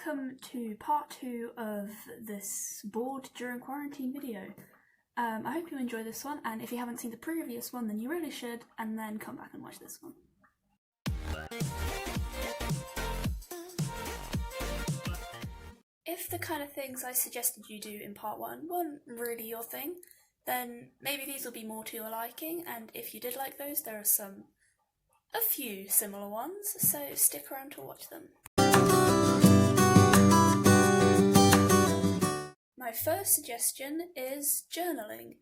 welcome to part 2 of this bored during quarantine video. I hope you enjoy this one, and if you haven't seen the previous one then you really should, and then come back and watch this one. If the kind of things I suggested you do in part 1 weren't really your thing, then maybe these will be more to your liking, and if you did like those, there are a few similar ones, so stick around to watch them. My first suggestion is journaling.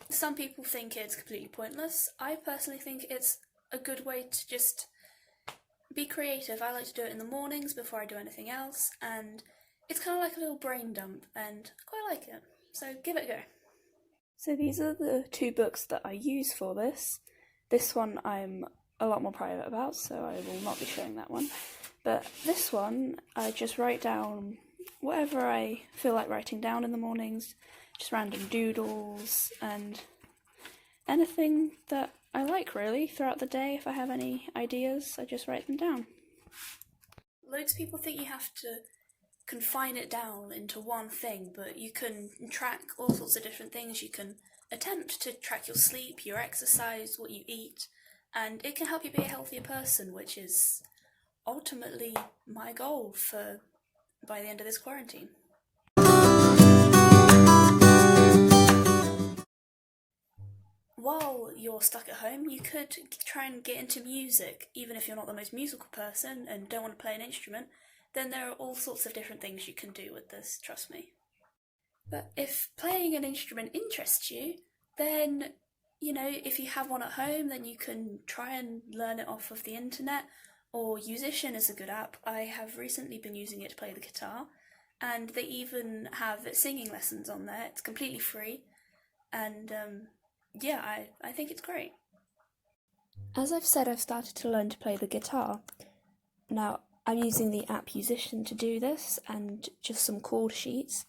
Some people think it's completely pointless. I personally think it's a good way to just be creative. I like to do it in the mornings before I do anything else, and it's kind of like a little brain dump, and I quite like it. So give it a go. So these are the two books that I use for this. This one I'm a lot more private about, so I will not be showing that one. But this one, I just write down whatever I feel like writing down in the mornings, just random doodles and anything that I like really throughout the day. If I have any ideas, I just write them down. Loads of people think you have to confine it down into one thing, but you can track all sorts of different things. You can attempt to track your sleep, your exercise, what you eat, and it can help you be a healthier person, which is ultimately my goal by the end of this quarantine. While you're stuck at home, you could try and get into music. Even if you're not the most musical person and don't want to play an instrument, then there are all sorts of different things you can do with this, trust me. But if playing an instrument interests you, then, if you have one at home, then you can try and learn it off of the internet, or Musician is a good app. I have recently been using it to play the guitar, and they even have singing lessons on there. It's completely free, and I think it's great. As I've said, I've started to learn to play the guitar. Now, I'm using the app Musician to do this, and just some chord sheets,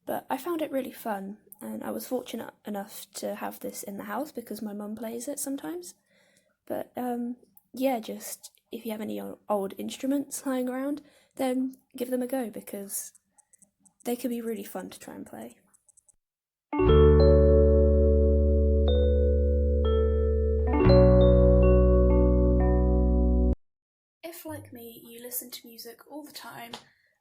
but I found it really fun, and I was fortunate enough to have this in the house because my mum plays it sometimes. But just if you have any old instruments lying around, then give them a go because they could be really fun to try and play. If, like me, you listen to music all the time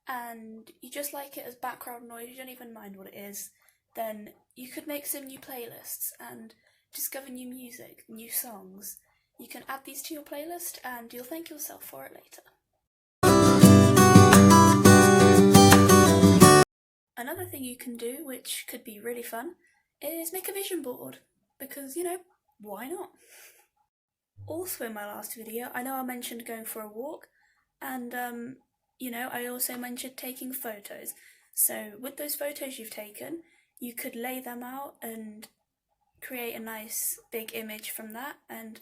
and you just like it as background noise, you don't even mind what it is, then you could make some new playlists and discover new music, new songs. You can add these to your playlist and you'll thank yourself for it later. Another thing you can do, which could be really fun, is make a vision board, because, why not? Also in my last video, I know I mentioned going for a walk, and I also mentioned taking photos. So with those photos you've taken, you could lay them out and create a nice big image from that, and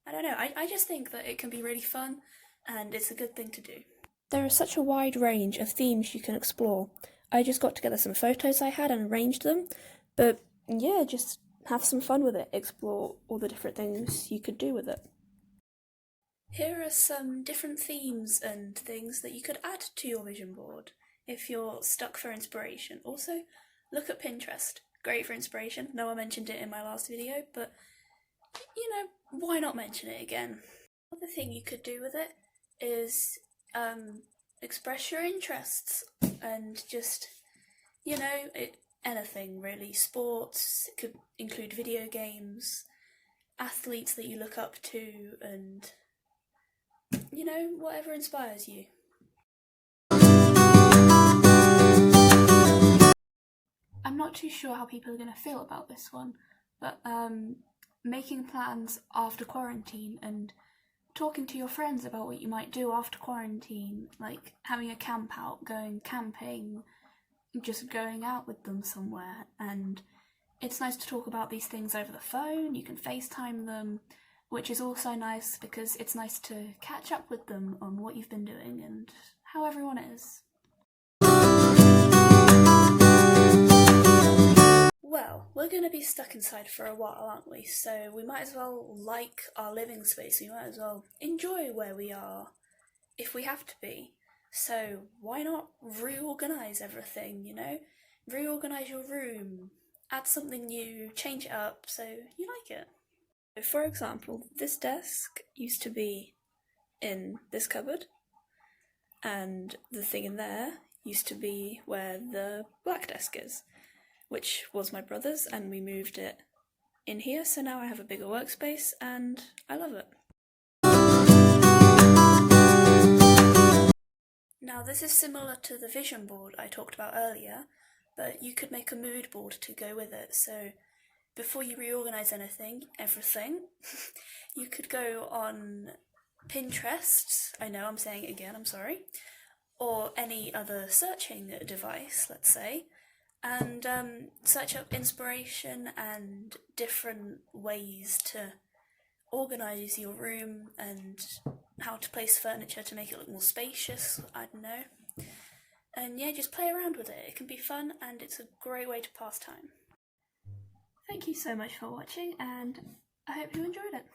I don't know, I just think that it can be really fun, and it's a good thing to do. There is such a wide range of themes you can explore. I just got together some photos I had and arranged them, but yeah, just have some fun with it, explore all the different things you could do with it. Here are some different themes and things that you could add to your vision board if you're stuck for inspiration. Also, look at Pinterest. Great for inspiration. No one mentioned it in my last video, but why not mention it again? Another thing you could do with it is express your interests and just, anything really. Sports, it could include video games, athletes that you look up to, and whatever inspires you. I'm not too sure how people are going to feel about this one, but making plans after quarantine and talking to your friends about what you might do after quarantine, like having a camp out, going camping, just going out with them somewhere, and it's nice to talk about these things over the phone. You can FaceTime them, which is also nice because it's nice to catch up with them on what you've been doing and how everyone is. Well, we're going to be stuck inside for a while, aren't we? So we might as well like our living space. We might as well enjoy where we are if we have to be. So why not reorganise everything, you know? Reorganise your room, add something new, change it up so you like it. So for example, this desk used to be in this cupboard, and the thing in there used to be where the black desk is, which was my brother's, and we moved it in here, so now I have a bigger workspace and I love it. Now this is similar to the vision board I talked about earlier, but you could make a mood board to go with it. So before you reorganise everything, you could go on Pinterest, I know I'm saying it again, I'm sorry, or any other searching device, let's say, and search up inspiration and different ways to organise your room and how to place furniture to make it look more spacious, I don't know. And yeah, just play around with it. It can be fun and it's a great way to pass time. Thank you so much for watching and I hope you enjoyed it.